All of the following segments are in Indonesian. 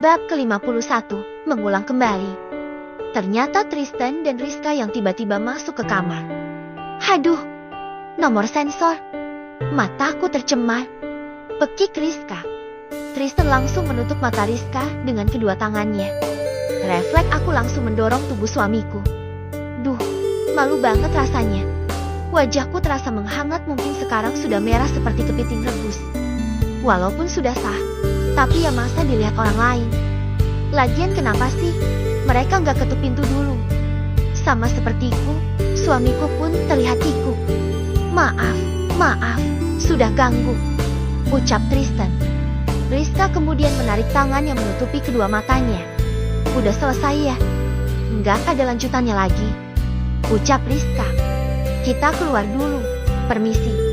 Bab ke-51, mengulang kembali. Ternyata Tristan dan Rizka yang tiba-tiba masuk ke kamar. Haduh, nomor sensor. Mataku tercemar. Pekik Rizka. Tristan langsung menutup mata Rizka dengan kedua tangannya. Refleks aku langsung mendorong tubuh suamiku. Duh, malu banget rasanya. Wajahku terasa menghangat, mungkin sekarang sudah merah seperti kepiting rebus. Walaupun sudah sah, tapi ya masa dilihat orang lain. Lagian kenapa sih mereka nggak ketuk pintu dulu? Sama sepertiku, suamiku pun terlihat kikuk. Maaf, sudah ganggu, ucap Tristan. Rizka kemudian menarik tangan yang menutupi kedua matanya. Udah selesai ya? Nggak ada lanjutannya lagi, ucap Rizka. Kita keluar dulu, permisi.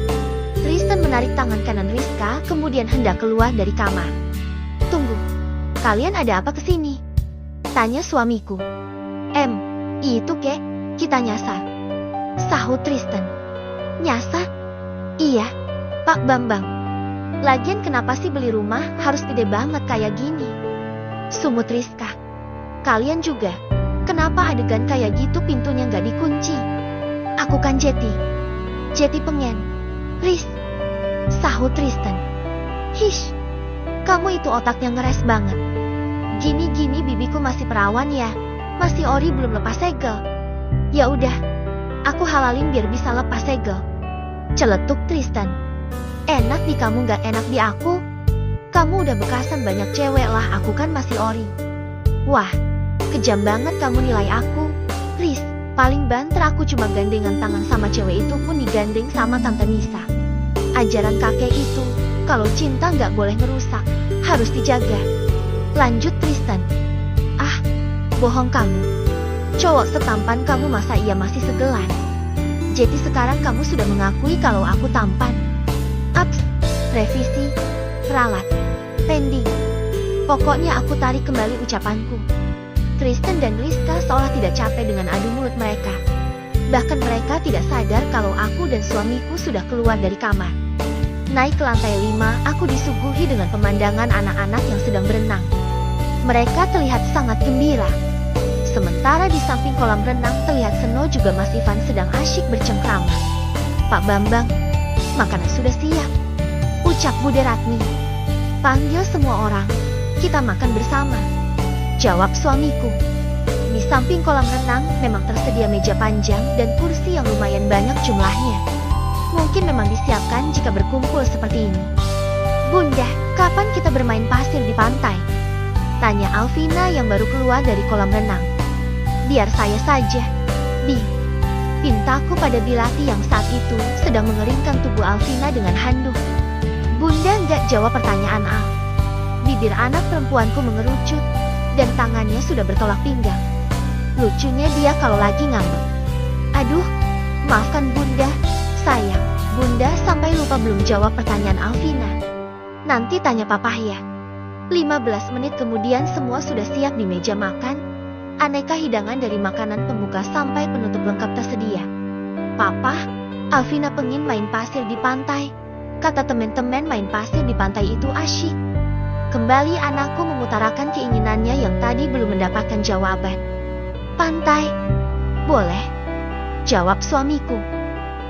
Tristan menarik tangan kanan Rizka, kemudian hendak keluar dari kamar. Tunggu, kalian ada apa kesini? Tanya suamiku. Itu kek, kita nyasar, sahut Tristan. Nyasar? Iya, Pak Bambang. Lagian kenapa sih beli rumah harus gede banget kayak gini? Sumut Rizka. Kalian juga, kenapa adegan kayak gitu pintunya nggak dikunci? Aku kan Jeti pengen. Riz, sahut Tristan. Hish, kamu itu otaknya ngeres banget. Gini-gini bibiku masih perawan ya, masih ori belum lepas segel. Ya udah, aku halalin biar bisa lepas segel, celetuk Tristan. Enak di kamu gak enak di aku. Kamu udah bekasan banyak cewek lah, aku kan masih ori. Wah, kejam banget kamu nilai aku. Riz, paling banter aku cuma gandengan tangan sama cewek, itu pun digandeng sama Tante Nisa. Ajaran kakek itu, kalau cinta nggak boleh ngerusak, harus dijaga, lanjut Tristan. Ah, bohong kamu. Cowok setampan kamu masa iya masih segelan? Jadi sekarang kamu sudah mengakui kalau aku tampan. Ups, revisi, ralat, pending. Pokoknya aku tarik kembali ucapanku. Tristan dan Rizka seolah tidak capek dengan adu mulut mereka. Bahkan mereka tidak sadar kalau aku dan suamiku sudah keluar dari kamar. Naik ke lantai 5, aku disuguhi dengan pemandangan anak-anak yang sedang berenang. Mereka terlihat sangat gembira. Sementara di samping kolam renang terlihat Seno juga Mas Ivan sedang asyik bercengkrama. Pak Bambang, makanan sudah siap, ucap Bude Ratmi. Panggil semua orang, kita makan bersama, jawab suamiku. Di samping kolam renang memang tersedia meja panjang dan kursi yang lumayan banyak jumlahnya. Mungkin memang disiapkan jika berkumpul seperti ini. Bunda, kapan kita bermain pasir di pantai? Tanya Alvina yang baru keluar dari kolam renang. Biar saya saja, Bi. Pintaku pada Bilati yang saat itu sedang mengeringkan tubuh Alvina dengan handuk. Bunda nggak jawab pertanyaan Al. Bibir anak perempuanku mengerucut dan tangannya sudah bertolak pinggang. Lucunya dia kalau lagi ngambek. Aduh, maafkan Bunda, sayang. Bunda sampai lupa belum jawab pertanyaan Alvina. Nanti tanya Papa ya. 15 menit kemudian semua sudah siap di meja makan. Aneka hidangan dari makanan pembuka sampai penutup lengkap tersedia. Papa, Alvina pengen main pasir di pantai. Kata teman-teman main pasir di pantai itu asyik. Kembali anakku mengutarakan keinginannya yang tadi belum mendapatkan jawaban. Pantai, boleh, jawab suamiku.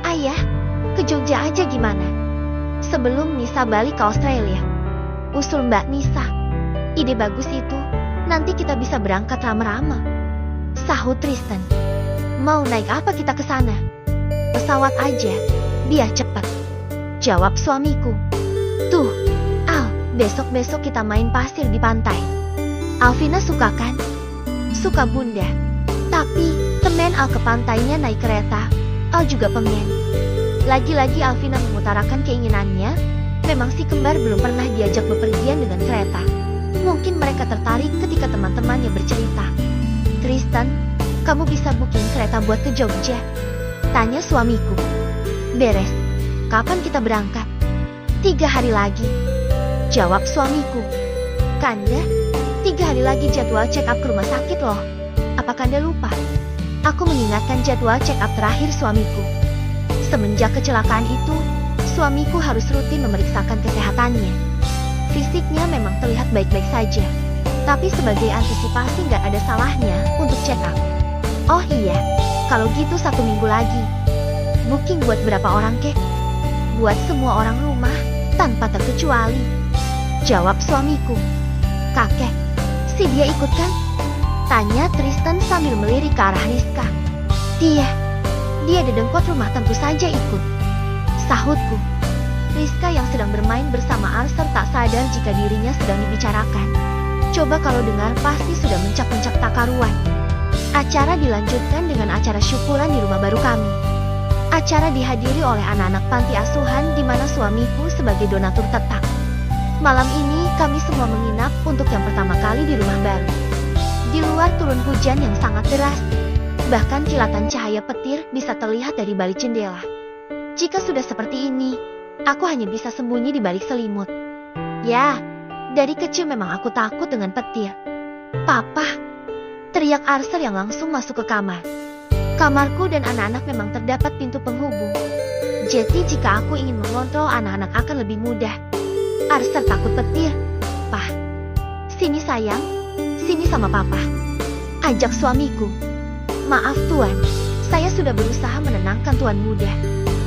Ayah, ke Jogja aja gimana? Sebelum Nisa balik ke Australia, usul Mbak Nisa. Ide bagus itu, nanti kita bisa berangkat rame-rame, sahut Tristan. Mau naik apa kita ke sana? Pesawat aja, biar cepat, jawab suamiku. Tuh, Al, besok-besok kita main pasir di pantai. Alvina suka kan? Suka Bunda. Tapi, temen Al ke pantainya naik kereta, Al juga pengen. Lagi-lagi Alvina mengutarakan keinginannya. Memang si kembar belum pernah diajak bepergian dengan kereta. Mungkin mereka tertarik ketika teman-temannya bercerita. Tristan, kamu bisa booking kereta buat ke Jogja? Tanya suamiku. Beres. Kapan kita berangkat? 3 hari lagi, jawab suamiku. Kanda, 3 hari lagi jadwal check up ke rumah sakit loh. Apa Kanda lupa? Aku mengingatkan jadwal check up terakhir suamiku. Semenjak kecelakaan itu, suamiku harus rutin memeriksakan kesehatannya. Fisiknya memang terlihat baik-baik saja. Tapi sebagai antisipasi nggak ada salahnya untuk check up. Oh iya, kalau gitu 1 minggu lagi. Booking buat berapa orang kek? Buat semua orang rumah, tanpa terkecuali. Jawab suamiku. Kakek, si dia ikut kan? Tanya Tristan sambil melirik ke arah Rizka. Dia dedengkot rumah tentu saja ikut. Sahutku. Rizka yang sedang bermain bersama Arthur tak sadar jika dirinya sedang dibicarakan. Coba kalau dengar pasti sudah mencak-mencak tak karuan. Acara dilanjutkan dengan acara syukuran di rumah baru kami. Acara dihadiri oleh anak-anak panti asuhan di mana suamiku sebagai donatur tetap. Malam ini kami semua menginap untuk yang pertama kali di rumah baru. Di luar turun hujan yang sangat deras. Bahkan kilatan cahaya petir bisa terlihat dari balik jendela. Jika sudah seperti ini, aku hanya bisa sembunyi di balik selimut. Ya, dari kecil memang aku takut dengan petir. Papa, teriak Arthur yang langsung masuk ke kamar. Kamarku dan anak-anak memang terdapat pintu penghubung. Jadi jika aku ingin mengontrol anak-anak akan lebih mudah. Arthur takut petir. Pah, sini sayang, sini sama papa. Ajak suamiku. Maaf tuan, saya sudah berusaha menenangkan tuan muda.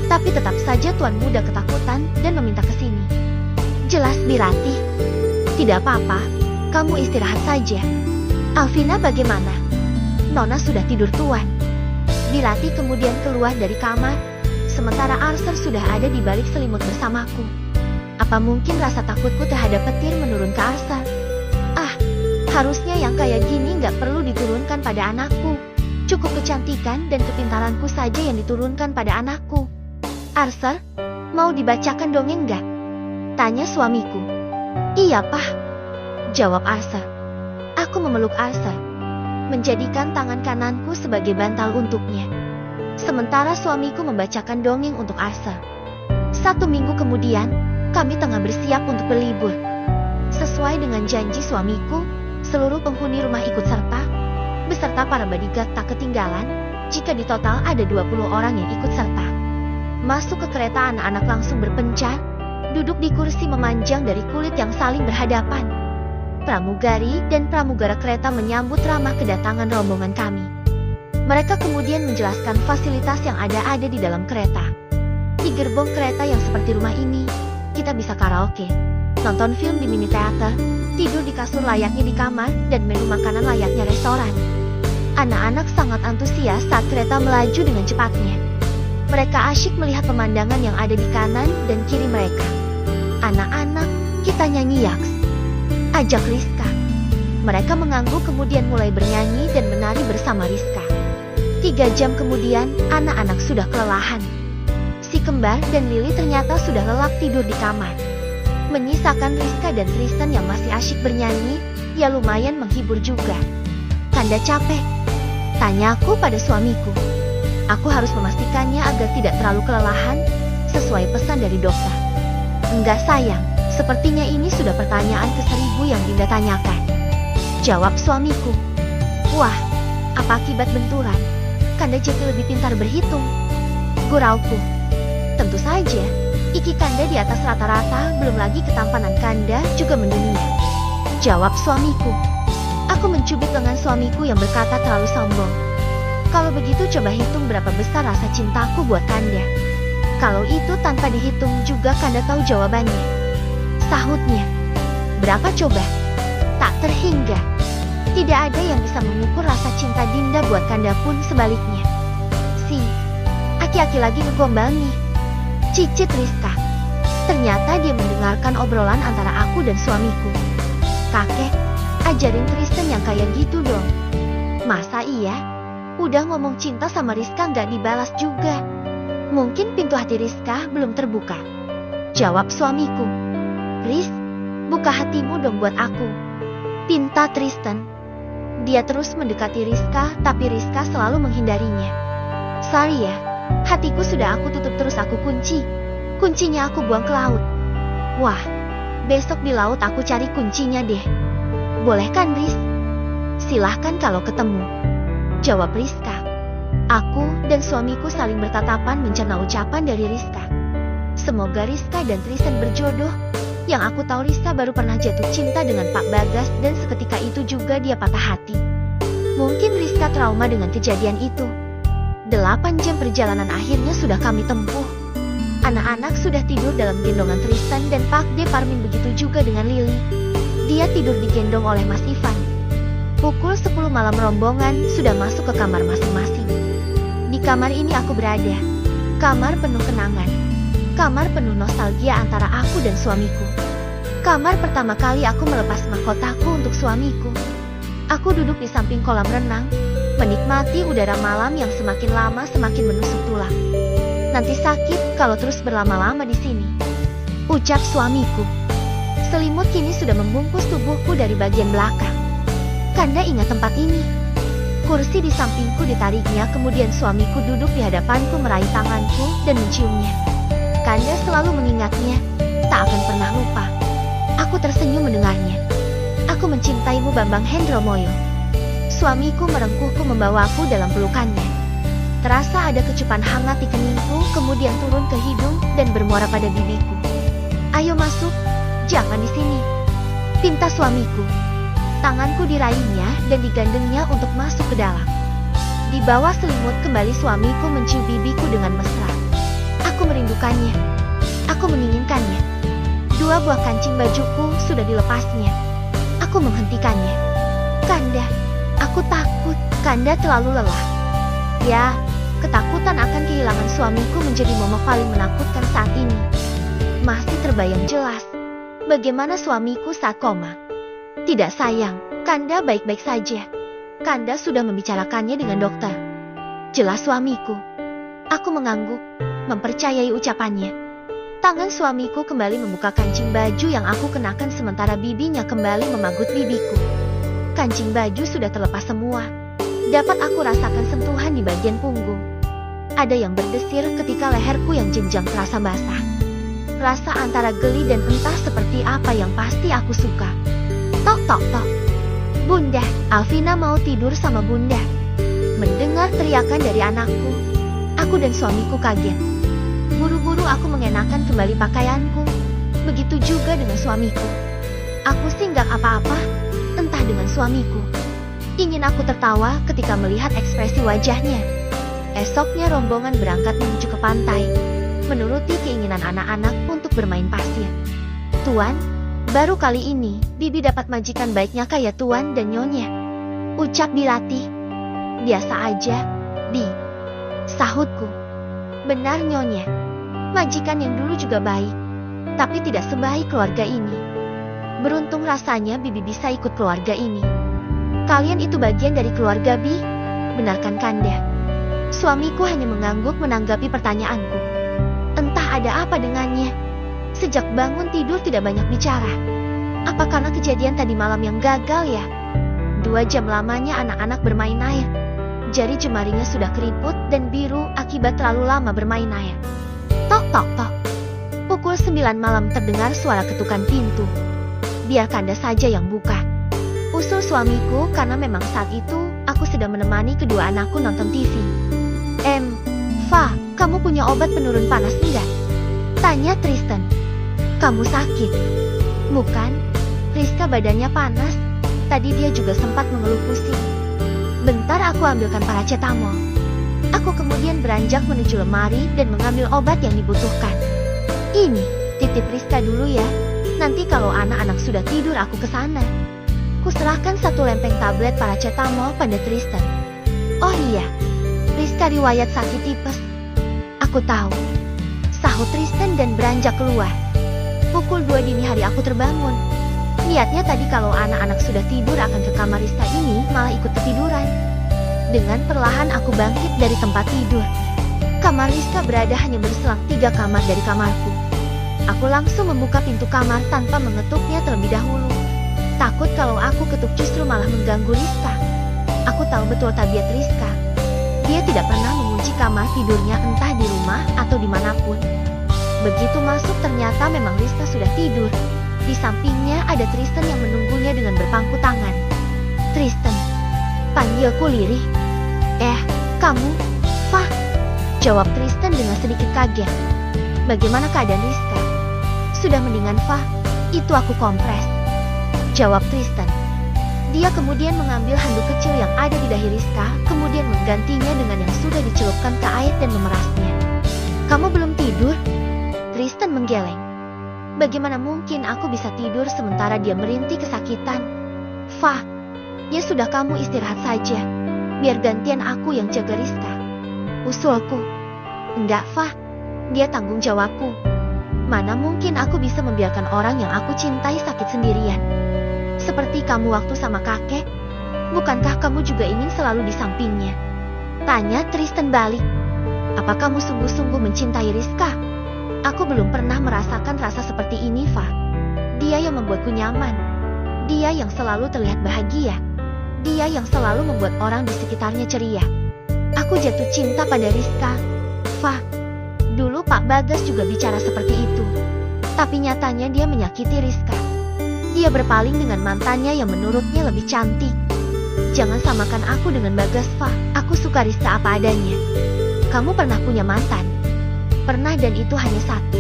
Tapi tetap saja tuan muda ketakutan dan meminta ke sini. Jelas Birati. Tidak apa-apa, kamu istirahat saja. Alvina bagaimana? Nona sudah tidur tuan. Birati kemudian keluar dari kamar, sementara Arthur sudah ada di balik selimut bersamaku. Apa mungkin rasa takutku terhadap petir menurun ke Arthur? Harusnya yang kayak gini nggak perlu diturunkan pada anakku. Cukup kecantikan dan kepintaranku saja yang diturunkan pada anakku. Arthur, mau dibacakan dongeng nggak? Tanya suamiku. Iya, Pak. Jawab Arthur. Aku memeluk Arthur, menjadikan tangan kananku sebagai bantal untuknya. Sementara suamiku membacakan dongeng untuk Arthur. 1 minggu kemudian, kami tengah bersiap untuk berlibur. Sesuai dengan janji suamiku, seluruh penghuni rumah ikut serta, beserta para bodyguard tak ketinggalan. Jika di total ada 20 orang yang ikut serta. Masuk ke kereta, anak-anak langsung berpencar, duduk di kursi memanjang dari kulit yang saling berhadapan. Pramugari dan pramugara kereta menyambut ramah kedatangan rombongan kami. Mereka kemudian menjelaskan fasilitas yang ada di dalam kereta. Di gerbong kereta yang seperti rumah ini, kita bisa karaoke, nonton film di mini teater, tidur di kasur layaknya di kamar, dan menu makanan layaknya restoran. Anak-anak sangat antusias saat kereta melaju dengan cepatnya. Mereka asyik melihat pemandangan yang ada di kanan dan kiri mereka. Anak-anak, kita nyanyi yaks. Ajak Rizka. Mereka mengangguk kemudian mulai bernyanyi dan menari bersama Rizka. 3 jam kemudian, anak-anak sudah kelelahan. Si kembar dan Lily ternyata sudah lelap tidur di kamar. Menyisakan Rizka dan Tristan yang masih asyik bernyanyi, ya lumayan menghibur juga. Kanda capek? Tanyaku pada suamiku. Aku harus memastikannya agar tidak terlalu kelelahan, sesuai pesan dari dokter. Enggak sayang, sepertinya ini sudah pertanyaan ke-1000 yang Dinda tanyakan. Jawab suamiku. Wah, apa akibat benturan? Kanda jadi lebih pintar berhitung. Gurauku. Tentu saja, IQ Kanda di atas rata-rata, belum lagi ketampanan Kanda juga mendunia. Jawab suamiku. Aku mencubit lengan suamiku yang berkata terlalu sombong. Kalau begitu coba hitung berapa besar rasa cintaku buat Kanda. Kalau itu tanpa dihitung juga Kanda tahu jawabannya. Sahutnya. Berapa coba? Tak terhingga. Tidak ada yang bisa mengukur rasa cinta Dinda buat Kanda pun sebaliknya. Aki-aki lagi ngegombal nih. Cicit Rizka. Ternyata dia mendengarkan obrolan antara aku dan suamiku. Kakek, ajarin Tristan yang kayak gitu dong. Masa iya? Udah ngomong cinta sama Rizka nggak dibalas juga. Mungkin pintu hati Rizka belum terbuka. Jawab suamiku. Riz, buka hatimu dong buat aku. Pinta Tristan. Dia terus mendekati Rizka, tapi Rizka selalu menghindarinya. Sorry ya, hatiku sudah aku tutup terus aku kunci. Kuncinya aku buang ke laut. Wah, besok di laut aku cari kuncinya deh. Boleh kan Riz? Silahkan kalau ketemu. Jawab Rizka. Aku dan suamiku saling bertatapan mencerna ucapan dari Rizka. Semoga Rizka dan Tristan berjodoh. Yang aku tahu Rizka baru pernah jatuh cinta dengan Pak Bagas dan seketika itu juga dia patah hati. Mungkin Rizka trauma dengan kejadian itu. 8 jam perjalanan akhirnya sudah kami tempuh. Anak-anak sudah tidur dalam gendongan Tristan dan Pak De Parmin, begitu juga dengan Lily. Dia tidur digendong oleh Mas Ivan. Pukul 10 malam rombongan sudah masuk ke kamar masing-masing. Di kamar ini aku berada. Kamar penuh kenangan. Kamar penuh nostalgia antara aku dan suamiku. Kamar pertama kali aku melepas mahkotaku untuk suamiku. Aku duduk di samping kolam renang, menikmati udara malam yang semakin lama semakin menusuk tulang. Nanti sakit kalau terus berlama-lama di sini, ucap suamiku. Selimut kini sudah membungkus tubuhku dari bagian belakang. Kanda ingat tempat ini. Kursi di sampingku ditariknya, kemudian suamiku duduk di hadapanku meraih tanganku dan menciumnya. Kanda selalu mengingatnya, tak akan pernah lupa. Aku tersenyum mendengarnya. Aku mencintaimu Bambang Hendromoyo. Suamiku merengkuhku membawaku dalam pelukannya. Terasa ada kecupan hangat di keningku, kemudian turun ke hidung dan bermuara pada bibiku. Ayo masuk, jangan di sini, pinta suamiku. Tanganku diraihnya dan digandengnya untuk masuk ke dalam. Di bawah selimut kembali suamiku mencium bibiku dengan mesra. Aku merindukannya. Aku menginginkannya. 2 buah kancing bajuku sudah dilepasnya. Aku menghentikannya. Kanda, aku takut. Kanda terlalu lelah. Ya, ketakutan akan kehilangan suamiku menjadi momok paling menakutkan saat ini. Masih terbayang jelas bagaimana suamiku saat koma. Tidak sayang, Kanda baik-baik saja. Kanda sudah membicarakannya dengan dokter. Jelas suamiku. Aku mengangguk, mempercayai ucapannya. Tangan suamiku kembali membuka kancing baju yang aku kenakan sementara bibinya kembali memagut bibiku. Kancing baju sudah terlepas semua. Dapat aku rasakan sentuhan di bagian punggung. Ada yang berdesir ketika leherku yang jenjang terasa basah. Rasa antara geli dan entah seperti apa yang pasti aku suka. Tok tok tok. Bunda, Alvina mau tidur sama Bunda. Mendengar teriakan dari anakku, aku dan suamiku kaget. Buru-buru aku mengenakan kembali pakaianku. Begitu juga dengan suamiku. Aku sih nggak apa-apa, entah dengan suamiku. Ingin aku tertawa ketika melihat ekspresi wajahnya. Esoknya rombongan berangkat menuju ke pantai, menuruti keinginan anak-anak untuk bermain pasir. Tuan, baru kali ini Bibi dapat majikan baiknya kayak Tuan dan Nyonya, ucap Bilati. Biasa aja, Di, sahutku. Benar Nyonya, majikan yang dulu juga baik, tapi tidak sebaik keluarga ini. Beruntung rasanya Bibi bisa ikut keluarga ini. Kalian itu bagian dari keluarga Bi, benarkan Kanda? Suamiku hanya mengangguk menanggapi pertanyaanku. Entah ada apa dengannya. Sejak bangun tidur tidak banyak bicara. Apa karena kejadian tadi malam yang gagal ya? 2 jam lamanya anak-anak bermain air. Jari jemarinya sudah keriput dan biru akibat terlalu lama bermain air. Tok tok tok. Pukul 9 malam terdengar suara ketukan pintu. Biar Kanda saja yang buka, usul suamiku karena memang saat itu aku sedang menemani kedua anakku nonton TV. Fa, kamu punya obat penurun panas enggak? Tanya Tristan. Kamu sakit? Bukan, Rizka badannya panas. Tadi dia juga sempat mengeluh pusing. Bentar aku ambilkan paracetamol. Aku kemudian beranjak menuju lemari dan mengambil obat yang dibutuhkan. Ini, titip Rizka dulu ya. Nanti kalau anak-anak sudah tidur aku ke sana. Kuserahkan 1 lempeng tablet paracetamol pada Tristan. Oh iya, Rizka riwayat sakit tipes. Aku tahu, sahut Tristan dan beranjak keluar. Pukul 2 dini hari aku terbangun. Niatnya tadi kalau anak-anak sudah tidur akan ke kamar Rizka ini, malah ikut ketiduran. Dengan perlahan aku bangkit dari tempat tidur. Kamar Rizka berada hanya berselang 3 kamar dari kamarku. Aku langsung membuka pintu kamar tanpa mengetuknya terlebih dahulu. Takut kalau aku ketuk justru malah mengganggu Rizka. Aku tahu betul tabiat Rizka. Dia tidak pernah mengunci kamar tidurnya entah di rumah atau dimanapun. Begitu masuk ternyata memang Rizka sudah tidur. Di sampingnya ada Tristan yang menunggunya dengan berpangku tangan. Tristan, panggilku lirih. Kamu, Fa? Jawab Tristan dengan sedikit kaget. Bagaimana keadaan Rizka? Sudah mendingan, Fa. Itu aku kompres, jawab Tristan. Dia kemudian mengambil handuk kecil yang ada di dahi Rizka, kemudian menggantinya dengan yang sudah dicelupkan ke air dan memerasnya. Kamu belum tidur? Tristan menggeleng. Bagaimana mungkin aku bisa tidur sementara dia merintih kesakitan? Fah, ya sudah kamu istirahat saja. Biar gantian aku yang jaga Rizka. Usulku. Enggak, Fah. Dia tanggung jawabku. Mana mungkin aku bisa membiarkan orang yang aku cintai sakit sendirian. Seperti kamu waktu sama kakek. Bukankah kamu juga ingin selalu di sampingnya? Tanya Tristan balik. Apa kamu sungguh-sungguh mencintai Rizka? Aku belum pernah merasakan rasa seperti ini, Fah. Dia yang membuatku nyaman. Dia yang selalu terlihat bahagia. Dia yang selalu membuat orang di sekitarnya ceria. Aku jatuh cinta pada Rizka. Fah, dulu Pak Bagas juga bicara seperti itu. Tapi nyatanya dia menyakiti Rizka. Dia berpaling dengan mantannya yang menurutnya lebih cantik. Jangan samakan aku dengan Bagas, Fah. Aku suka Rizka apa adanya. Kamu pernah punya mantan? Pernah, dan itu hanya satu.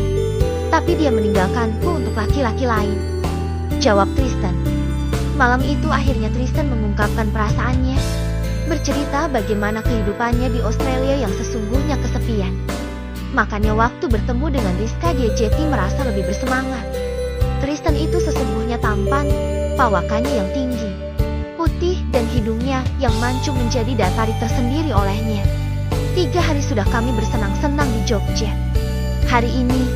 Tapi dia meninggalkanku untuk laki-laki lain, jawab Tristan. Malam itu akhirnya Tristan mengungkapkan perasaannya. Bercerita bagaimana kehidupannya di Australia yang sesungguhnya kesepian. Makanya waktu bertemu dengan Rizka dia jadi merasa lebih bersemangat. Tristan itu sesungguhnya tampan, pawakannya yang tinggi, putih, dan hidungnya yang mancung menjadi daya tarik tersendiri olehnya. 3 hari sudah kami bersenang-senang di Jogja. Hari ini,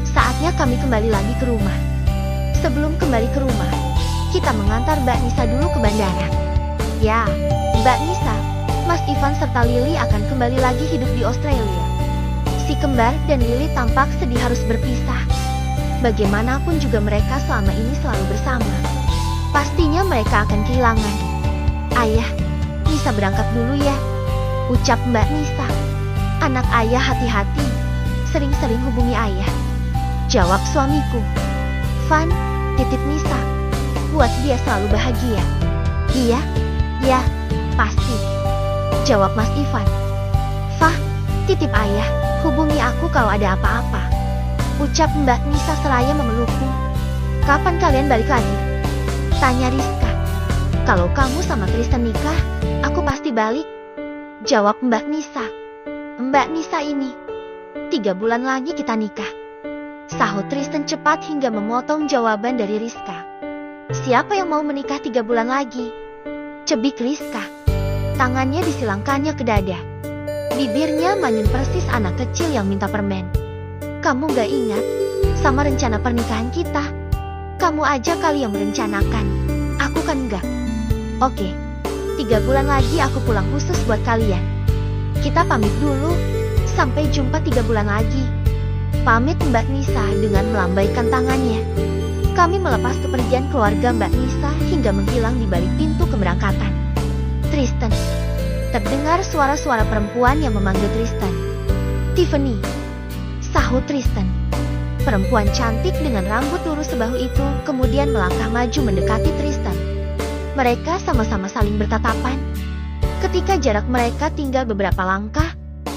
saatnya kami kembali lagi ke rumah. Sebelum kembali ke rumah, kita mengantar Mbak Nisa dulu ke bandara. Ya, Mbak Nisa, Mas Ivan serta Lily akan kembali lagi hidup di Australia. Si kembar dan Lily tampak sedih harus berpisah. Bagaimanapun juga mereka selama ini selalu bersama. Pastinya mereka akan kehilangan. Ayah, Nisa berangkat dulu ya, ucap Mbak Nisa. Anak ayah hati-hati, sering-sering hubungi ayah, jawab suamiku. Van, titip Nisa, buat dia selalu bahagia. Iya, ya, pasti, jawab Mas Ivan. Fah, titip ayah, hubungi aku kalau ada apa-apa, ucap Mbak Nisa seraya memelukku. Kapan kalian balik lagi? Tanya Rizka. Kalau kamu sama Tristan nikah, aku pasti balik, jawab Mbak Nisa. Mbak Nisa ini, 3 bulan lagi kita nikah, sahut Tristan cepat hingga memotong jawaban dari Rizka. Siapa yang mau menikah 3 bulan lagi? Cebik Rizka. Tangannya disilangkannya ke dada. Bibirnya manyun persis anak kecil yang minta permen. Kamu gak ingat sama rencana pernikahan kita? Kamu aja kali yang merencanakan. Aku kan enggak. Oke, 3 bulan lagi aku pulang khusus buat kalian. Kita pamit dulu. Sampai jumpa 3 bulan lagi, pamit Mbak Nisa dengan melambaikan tangannya. Kami melepas kepergian keluarga Mbak Nisa hingga menghilang di balik pintu keberangkatan. Tristan. Terdengar suara-suara perempuan yang memanggil Tristan. Tiffany, sahut Tristan. Perempuan cantik dengan rambut lurus sebahu itu kemudian melangkah maju mendekati Tristan. Mereka sama-sama saling bertatapan. Ketika jarak mereka tinggal beberapa langkah,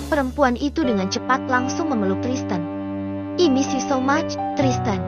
perempuan itu dengan cepat langsung memeluk Tristan. I miss you so much, Tristan.